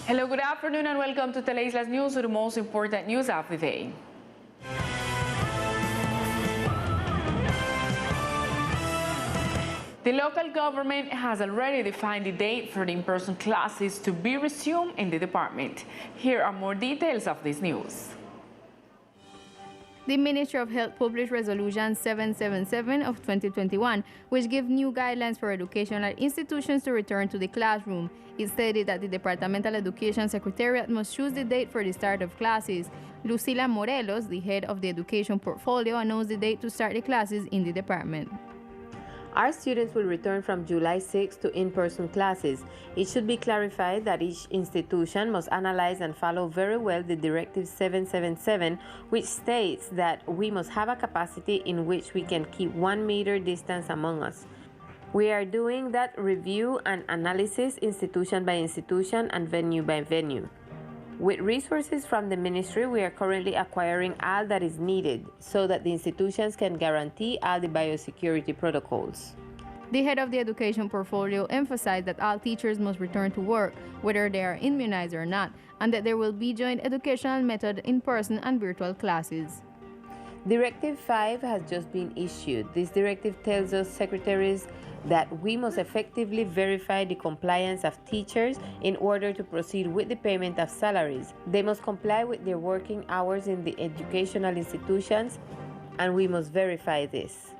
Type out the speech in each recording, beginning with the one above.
Hello, good afternoon, and welcome to Teleislas News with the most important news of the day. The local government has already defined the date for the in-person classes to be resumed in the department. Here are more details of this news. The Ministry of Health published Resolution 777 of 2021, which gives new guidelines for educational institutions to return to the classroom. It stated that the Departmental Education Secretariat must choose the date for the start of classes. Lucila Morelos, the head of the education portfolio, announced the date to start the classes in the department. Our students will return from July 6 to in-person classes. It should be clarified that each institution must analyze and follow very well the Directive 777, which states that we must have a capacity in which we can keep 1 meter distance among us. We are doing that review and analysis institution by institution and venue by venue. With resources from the ministry, we are currently acquiring all that is needed so that the institutions can guarantee all the biosecurity protocols. The head of the education portfolio emphasized that all teachers must return to work, whether they are immunized or not, and that there will be joint educational method in person and virtual classes. Directive 5 has just been issued. This directive tells us secretaries that we must effectively verify the compliance of teachers in order to proceed with the payment of salaries. They must comply with their working hours in the educational institutions, and we must verify this.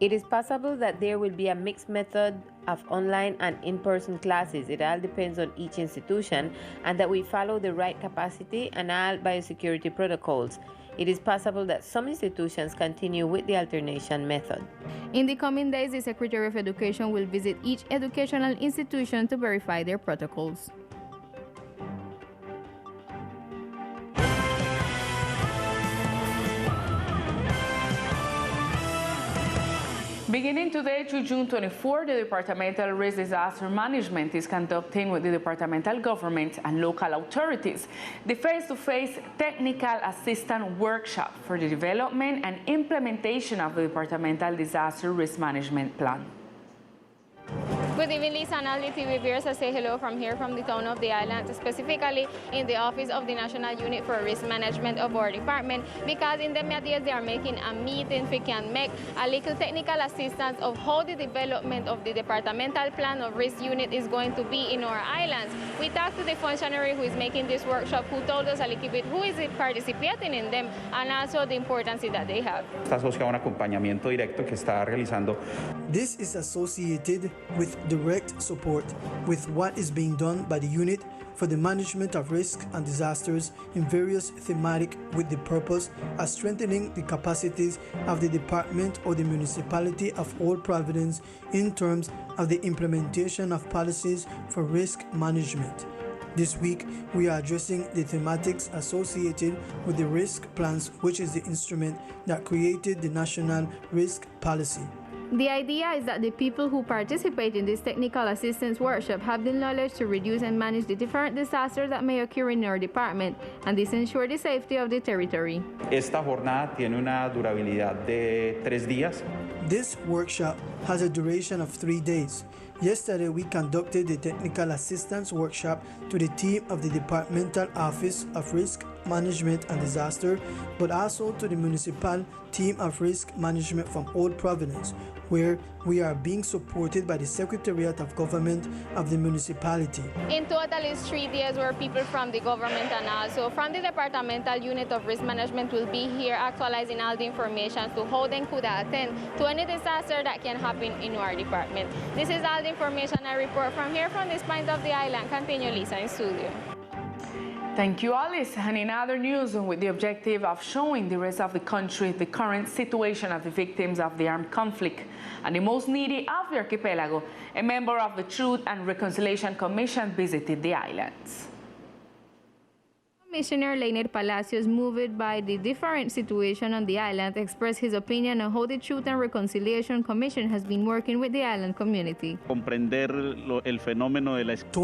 It is possible that there will be a mixed method of online and in-person classes. It all depends on each institution, and that we follow the right capacity and all biosecurity protocols. It is possible that some institutions continue with the alternation method. In the coming days, the Secretary of Education will visit each educational institution to verify their protocols. Beginning today to June 24, the Departmental Risk Disaster Management is conducting with the departmental government and local authorities the face-to-face technical assistance workshop for the development and implementation of the Departmental Disaster Risk Management Plan. Good evening, Lisa and Aldi TV viewers. I say hello from here from the town of the island, specifically in the office of the National Unit for Risk Management of our department, because in the days they are making a meeting we can make a little technical assistance of how the development of the departmental plan of risk unit is going to be in our islands. We talked to the functionary who is making this workshop, who told us a little bit who is participating in them and also the importance that they have. Está asociado a un acompañamiento directo que está realizando. This is associated with direct support with what is being done by the unit for the management of risk and disasters in various thematic with the purpose of strengthening the capacities of the department or the municipality of all Providence in terms of the implementation of policies for risk management. This week, we are addressing the thematics associated with the risk plans, which is the instrument that created the National Risk Policy. The idea is that the people who participate in this technical assistance workshop have the knowledge to reduce and manage the different disasters that may occur in our department, and this ensure the safety of the territory. Esta jornada tiene una durabilidad de 3 días. This workshop has a duration of 3 days. Yesterday, we conducted the technical assistance workshop to the team of the Departmental Office of Risk Management and Disaster, but also to the municipal team of risk management from Old Providence, where we are being supported by the Secretariat of Government of the municipality. In total, it's 3 days where people from the government and also from the Departmental Unit of Risk Management will be here actualizing all the information to how they could attend to any disaster that can happen in our department. This is all the information I report from here from this point of the island. Continue, Lisa, in studio. Thank you, Alice. And in other news, with the objective of showing the rest of the country the current situation of the victims of the armed conflict and the most needy of the archipelago, a member of the Truth and Reconciliation Commission visited the islands. Commissioner Leonard Palacios, moved by the different situation on the island, expressed his opinion on how the Truth and Reconciliation Commission has been working with the island community. To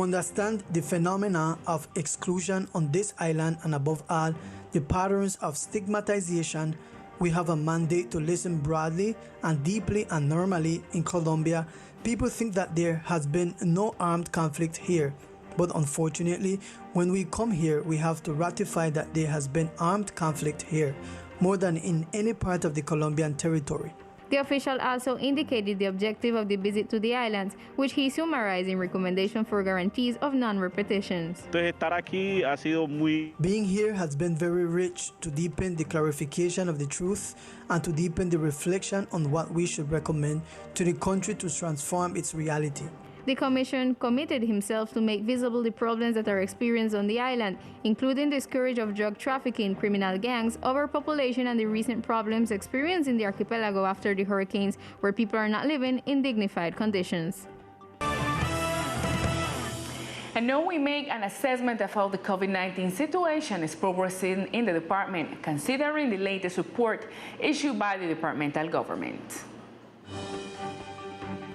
understand the phenomena of exclusion on this island and above all, the patterns of stigmatization, we have a mandate to listen broadly and deeply and normally in Colombia. People think that there has been no armed conflict here. But unfortunately, when we come here, we have to ratify that there has been armed conflict here, more than in any part of the Colombian territory. The official also indicated the objective of the visit to the islands, which he summarized in recommendation for guarantees of non-repetitions. Being here has been very rich to deepen the clarification of the truth and to deepen the reflection on what we should recommend to the country to transform its reality. The Commission committed himself to make visible the problems that are experienced on the island, including the scourge of drug trafficking, criminal gangs, overpopulation, and the recent problems experienced in the archipelago after the hurricanes, where people are not living in dignified conditions. And now we make an assessment of how the COVID-19 situation is progressing in the department, considering the latest report issued by the departmental government.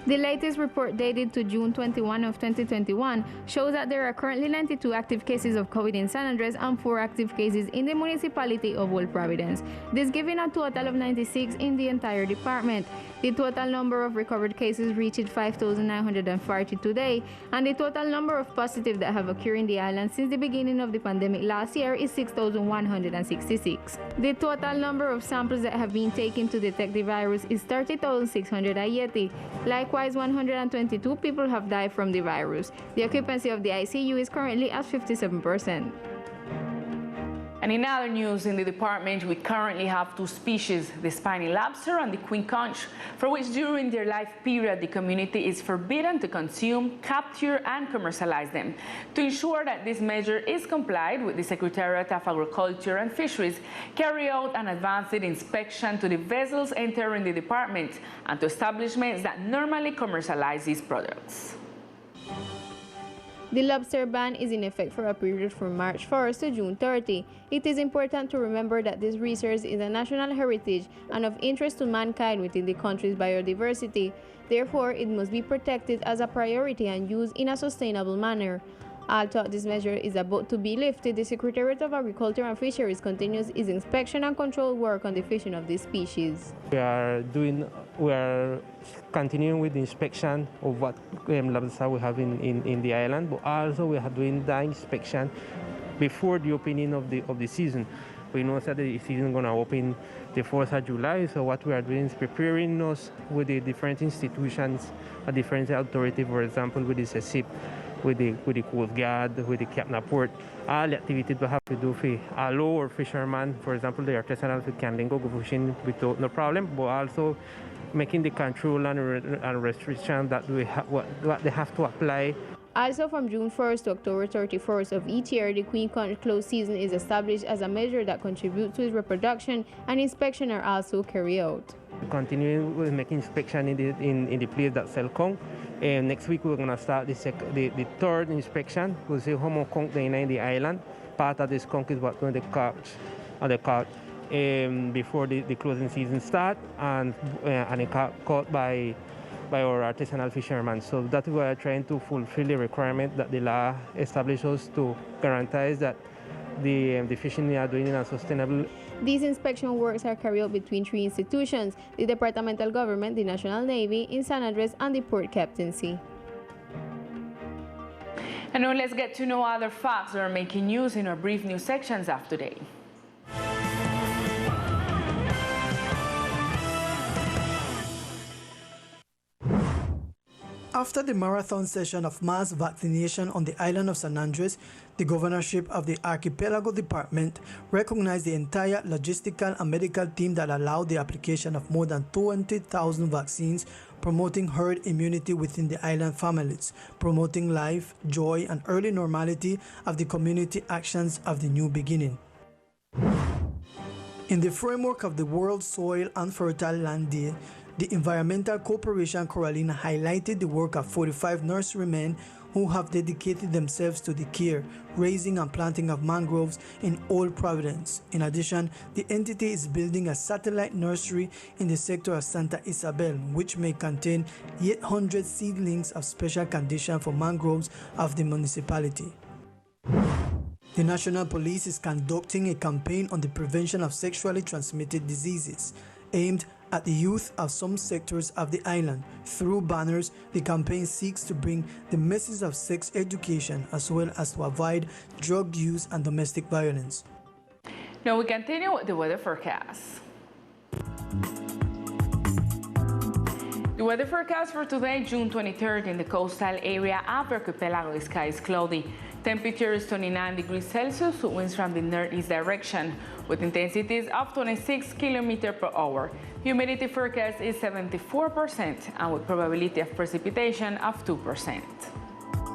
The latest report dated to June 21 of 2021 shows that there are currently 92 active cases of COVID in San Andres and 4 active cases in the municipality of Old Providence, this giving a total of 96 in the entire department. The total number of recovered cases reached 5,940 today, and the total number of positive that have occurred in the island since the beginning of the pandemic last year is 6,166. The total number of samples that have been taken to detect the virus is 30,600 at Yeti. Likewise, 122 people have died from the virus. The occupancy of the ICU is currently at 57%. And in other news in the department, we currently have 2 species, the spiny lobster and the queen conch, for which during their life period the community is forbidden to consume, capture and commercialize them. To ensure that this measure is complied with, the Secretariat of Agriculture and Fisheries carry out an advanced inspection to the vessels entering the department and to establishments that normally commercialize these products. The lobster ban is in effect for a period from March 1st to June 30. It is important to remember that this resource is a national heritage and of interest to mankind within the country's biodiversity. Therefore, it must be protected as a priority and used in a sustainable manner. Although this measure is about to be lifted, the Secretariat of Agriculture and Fisheries continues its inspection and control work on the fishing of this species. We are continuing with the inspection of what lobster we have in the island, but also we are doing the inspection before the opening of the season. We know that the season is going to open the 4th of July, so what we are doing is preparing us with the different institutions, a different authority, for example, with the SESIP, with the Coast Guard, with the Captain Port, all the activities we have to do for allow our fishermen, for example, the artisanal can go fishing without no problem, but also making the control and restriction that what they have to apply. Also, from June 1st to October 31st of each year, the queen conch closed season is established as a measure that contributes to its reproduction, and inspection are also carried out. Continuing with making inspection in the place that sell conch. Next week we're going to start the 3rd inspection. We'll see how much conch there in the island. Part of this conch is what's going to catch on the cart before the closing season start, and it caught by our artisanal fishermen. So that we are trying to fulfill the requirement that the law establishes to guarantee that the fishing we are doing in a sustainable. These inspection works are carried out between 3 institutions: the departmental government, the National Navy in San Andres, and the Port Captaincy. And now let's get to know other facts that are making news in our brief news sections of today. After the marathon session of mass vaccination on the island of San Andres, the governorship of the Archipelago Department recognized the entire logistical and medical team that allowed the application of more than 20,000 vaccines, promoting herd immunity within the island families, promoting life, joy, and early normality of the community actions of the new beginning. In the framework of the World Soil and Fertile Land Day, the Environmental Corporation Coralina highlighted the work of 45 nurserymen who have dedicated themselves to the care, raising and planting of mangroves in Old Providence. In addition, the entity is building a satellite nursery in the sector of Santa Isabel, which may contain 800 seedlings of special condition for mangroves of the municipality. The National Police is conducting a campaign on the prevention of sexually transmitted diseases, aimed at the youth of some sectors of the island. Through banners, the campaign seeks to bring the message of sex education as well as to avoid drug use and domestic violence. Now we continue with the weather forecast. The weather forecast for today, June 23rd, in the coastal area of Archipelago, sky is cloudy. Temperature is 29 degrees Celsius, winds from the northeast direction, with intensities of 26 km per hour. Humidity forecast is 74%, and with probability of precipitation of 2%.